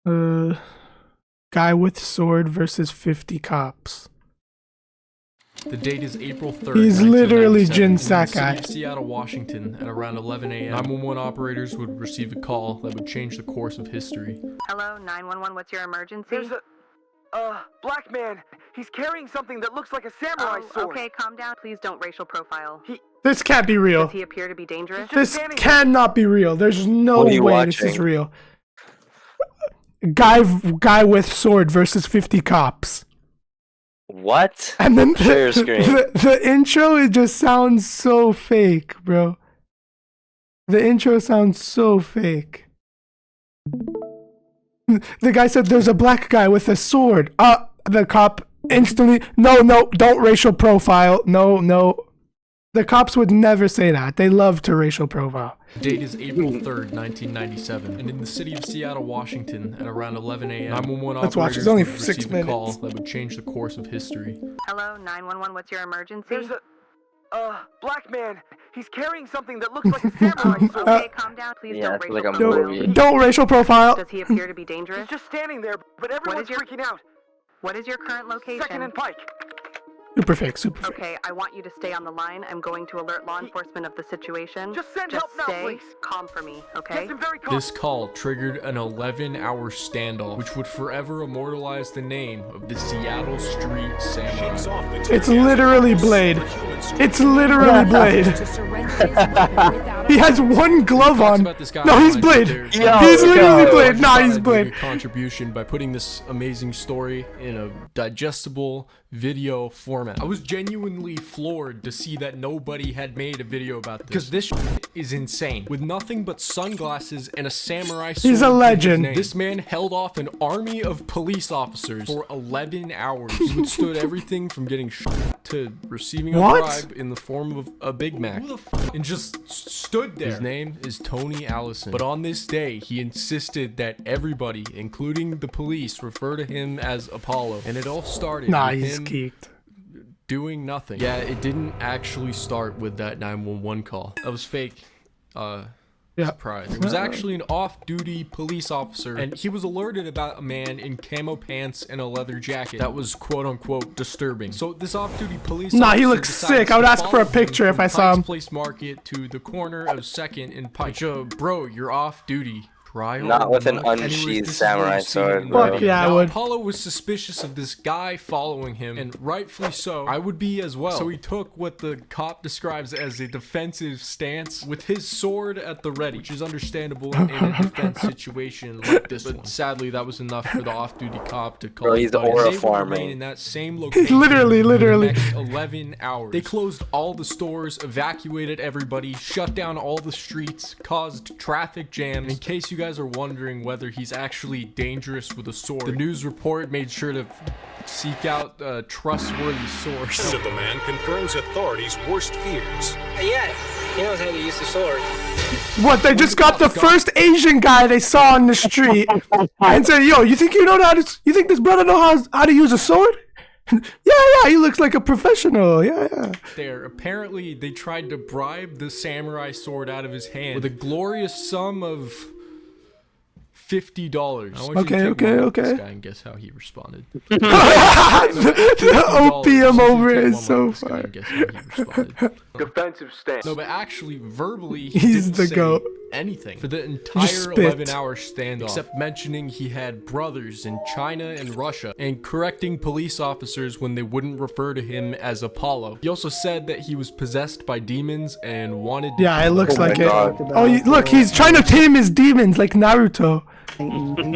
Guy with sword versus 50 cops. The date is April 3rd. He's literally Jin In the city Sakai. of Seattle, Washington, at around 11 a.m. 911 operators would receive a call that would change the course of history. Hello, 911, what's your emergency? There's a black man. He's carrying something that looks like a samurai sword. Okay, calm down. Please don't racial profile. This can't be real. Does he appear to be dangerous? This cannot be real. There's no way this is real. Guy with sword versus 50 cops. What? And then Share your screen. the intro, it just sounds so fake, bro. The intro sounds so fake. The guy said there's a black guy with a sword. The cop instantly, no, don't racial profile. No. The cops would never say that. They love to racial profile. The date is April 3rd, 1997, and in the city of Seattle, Washington, at around 11 a.m. 911 Let's watch. operators It's only would 6 receive a call minutes. that would change the course of history. Hello, 911, what's your emergency? There's a black man. He's carrying something that looks like a samurai sword. Okay, calm down. Please Yeah, don't it's racial like a profile. movie. Don't racial profile. Does he appear to be dangerous? He's just standing there, but everyone's your- freaking out. What is your current location? 2nd and Pike. Super fake, super fake. Okay, I want you to stay on the line. I'm going to alert law enforcement of the situation. Just send help now, stay please. calm for me, okay? Yes, I'm very calm. This call triggered an 11-hour standoff, which would forever immortalize the name of the Seattle Street Samurai. It's literally Blade. It's literally Blade. He has one glove Talks on. about this guy No, he's online, Blade. there's- He's literally yo. Blade. Nah, Thought he's I'd make a Blade. contribution by putting this amazing story in a digestible video format. I was genuinely floored to see that nobody had made a video about this, because this is insane. With nothing but sunglasses and a samurai sword He's a in his legend. name, this man held off an army of police officers for 11 hours. He withstood everything from getting shot to receiving a What? bribe in the form of a Big Mac, and just stood there. His name is Tony Allison, but on this day he insisted that everybody, including the police, refer to him as Apollo, and it all started Nah, with he's him geeked. doing nothing. Yeah, it didn't actually start with that 911 call. That was fake. Yeah. Surprise. It was actually an off-duty police officer, and he was alerted about a man in camo pants and a leather jacket that was quote-unquote disturbing. So this off-duty police Nah, he officer looks decides sick. I would to ask for a follow him picture if from I saw Pikes him. Place Market to the corner of 2nd and Pike. Bro, you're off-duty. Trial? Not with an Anyways, unsheathed this is samurai what you see sword, in the bro. video. Fuck yeah, I Now, would. Apollo was suspicious of this guy following him, and rightfully so. I would be as well. So he took what the cop describes as a defensive stance with his sword at the ready, which is understandable in a defense situation like this one. But sadly, that was enough for the off-duty cop to call Bro, his he's buddy. They would aura-farming. remain in that same location Literally. for the next 11 hours. They closed all the stores, evacuated everybody, shut down all the streets, caused traffic jams. In case you guys are wondering whether he's actually dangerous with a sword, the news report made sure to seek out a trustworthy source. So the man confirms authorities' worst fears. Yeah, he knows how to use the sword. What? They just got the first Asian guy they saw on the street and said, "Yo, you think you know how to? You think this brother knows how to use a sword?" yeah, he looks like a professional. Yeah. There, apparently they tried to bribe the samurai sword out of his hand with a glorious sum of $50. I want you to take one look at this guy and guess how he responded. The opium over it is so funny. fun. Defensive stance. No, but actually, verbally, He's didn't the say goat. anything for the entire spit. 11-hour standoff, except mentioning he had brothers in China and Russia, and correcting police officers when they wouldn't refer to him as Apollo. He also said that he was possessed by demons and wanted to Yeah, it looks like it. God. Oh, look, he's trying to tame his demons like Naruto. He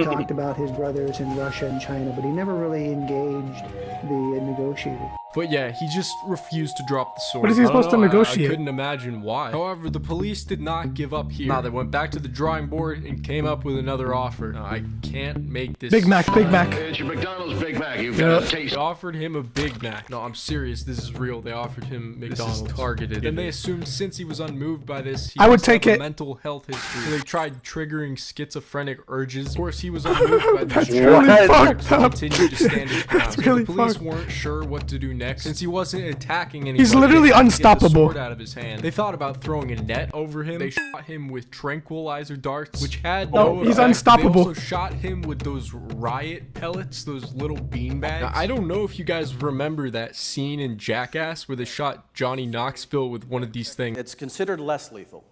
talked about his brothers in Russia and China, but he never really engaged the negotiator. But yeah, he just refused to drop the sword. What is he I don't supposed to know, negotiate? I couldn't imagine why. However, the police did not give up here. Nah, they went back to the drawing board and came up with another offer. Now, I can't make this. Big Mac. It's your McDonald's Big Mac. You've got to taste. They offered him a Big Mac. No, I'm serious. This is real. They offered him McDonald's. This is targeted. Then they assumed since he was unmoved by this, he I would must have take a it. mental health history. So they tried triggering schizophrenic urges. Of course, he was unmoved by this. That's really What? fucked up. Continued to stand his ground. That's So really the police fucked. weren't sure what to do next. next. Since he wasn't attacking anybody, He's literally they had to get the unstoppable. sword out of his hand. They thought about throwing a net over him. They shot him with tranquilizer darts, which had no he's effect. unstoppable. They also shot him with those riot pellets, those little beanbags. Now, I don't know if you guys remember that scene in Jackass where they shot Johnny Knoxville with one of these things. It's considered less lethal.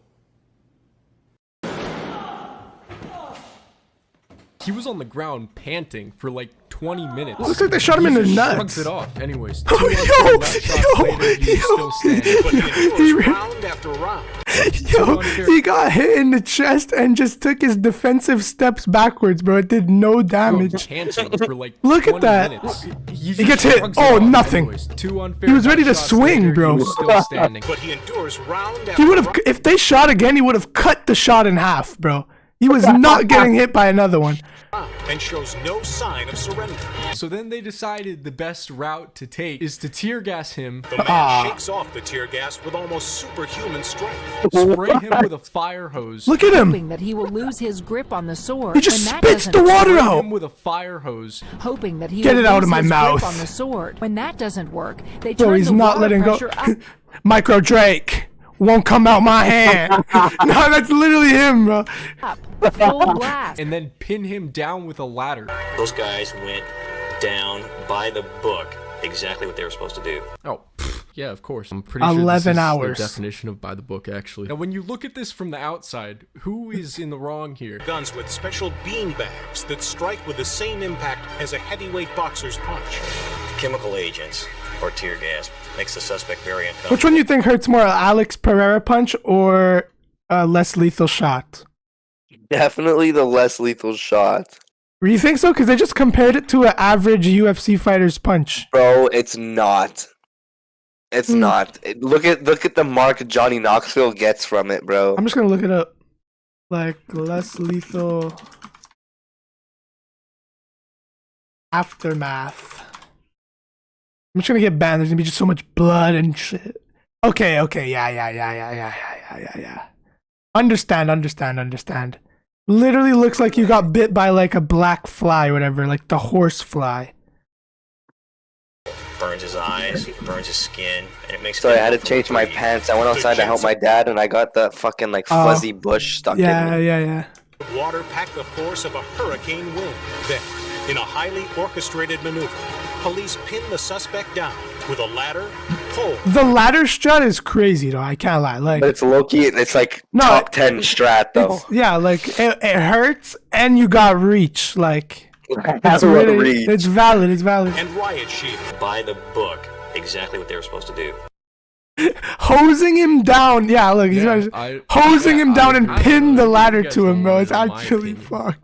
He was on the ground panting for like 20 minutes. Looks like they shot him in the He just nuts. shrugged it off. Anyways, Yo, he's still standing. But he endures round after round. Yo, he got hit in the chest and just took his defensive steps backwards, bro. It did no damage. Panting for like Look at 20 that. minutes. He gets hit. Oh, nothing. Anyways, 2 unfair He was ready to shots swing, later, bro. He was still standing. But he endures round after He would have, round. if they shot again, he would have cut the shot in half, bro. He was not getting hit by another one. And shows no sign of surrender. So then they decided the best route to take is to tear gas him, The man shakes off the tear gas with almost superhuman strength. spray him with a fire hose, Look at him. hoping that he will lose his grip on the sword. He just When that spits doesn't the water work, out. him with a fire hose. hoping that he Get will it out lose of my his mouth. grip on the sword. When that doesn't work, they Bro, turn he's the not water letting go. pressure up. Micro Drake won't come out my hand. No, that's literally him, bro. Full blast. And then pin him down with a ladder. Those guys went down by the book exactly what they were supposed to do. Oh, yeah, of course. I'm pretty sure 11 this is hours. the definition of by the book, actually. Now, when you look at this from the outside, who is in the wrong here? Guns with special bean bags that strike with the same impact as a heavyweight boxer's punch. Chemical agents or tear gas makes the suspect very uncomfortable. Which one do you think hurts more, Alex Pereira punch or a less lethal shot? Definitely the less lethal shot. You think so? Because they just compared it to an average UFC fighter's punch. Bro, it's not. It's not. Look at the mark Johnny Knoxville gets from it, bro. I'm just gonna look it up. Like less lethal aftermath. I'm just gonna get banned. There's gonna be just so much blood and shit. Okay, yeah. Understand. Literally looks like you got bit by like a black fly or whatever, like the horse fly. Burns his eyes, burns his skin, and it makes. So I had to change my pants. I went outside to help my dad, and I got the fucking like fuzzy bush stuck in me. Yeah. Water packed the force of a hurricane wind. Then, in a highly orchestrated maneuver, police pin the suspect down with a ladder, pole. The ladder strat is crazy though, I can't lie. Like But it's low-key, it's like No, top 10 strat though. yeah, like it hurts and you got reach. Like That's really, reach. it's valid. And riot shield. By the book, exactly what they were supposed to do. Hosing him down. Yeah, look, he's hosing him down and pin the ladder You guys to him, don't bro. know, It's in my actually opinion. fucked.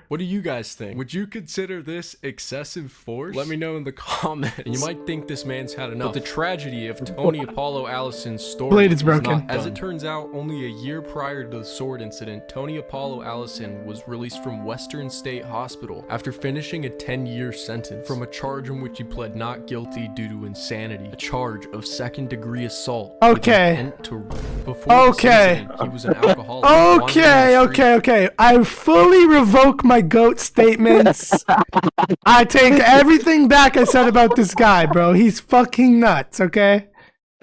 What do you guys think? Would you consider this excessive force? Let me know in the comments. And you might think this man's had enough. But the tragedy of Tony Apollo Allison's story Blade is is broken. not As it turns out, only a year prior to the sword incident, Tony Apollo Allison was released from Western State Hospital after finishing a 10-year sentence from a charge in which he pled not guilty due to insanity. A charge of second-degree assault. with Okay. intent to- Before this incident, he was an alcoholic. Okay. I fully revoke my goat statements. I take everything back I said about this guy, bro. He's fucking nuts, okay?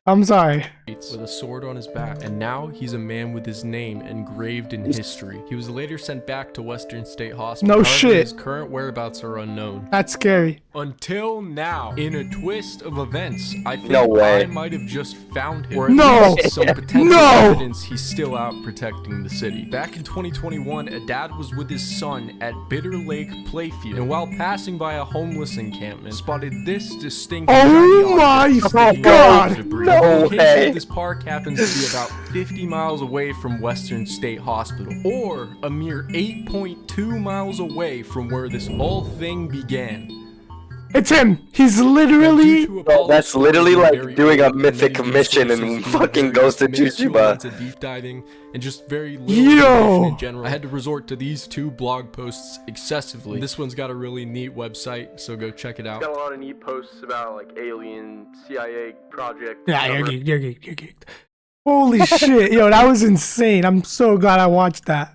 I'm sorry. With a sword on his back, and now he's a man with his name engraved in history. He was later sent back to Western State Hospital. No However, shit. His current whereabouts are unknown. That's scary. Until now, in a twist of events, I think No way. I might have just found him. Or at No. least some potential No. evidence he's still out protecting the city. Back in 2021, a dad was with his son at Bitter Lake Playfield, and while passing by a homeless encampment, spotted this distinct Oh my God. No Location way. of this park happens to be about 50 miles away from Western State Hospital, or a mere 8.2 miles away from where this whole thing began. It's him. He's literally. Bro, that's literally like doing a mythic mission in fucking Ghost of Tsushima. Deep diving and just very little Yo. information in general. I had to resort to these 2 blog posts excessively. This one's got a really neat website, so go check it out. Got a lot of neat posts about like alien CIA project. Yeah, you're geeked. Holy shit. Yo, that was insane. I'm so glad I watched that.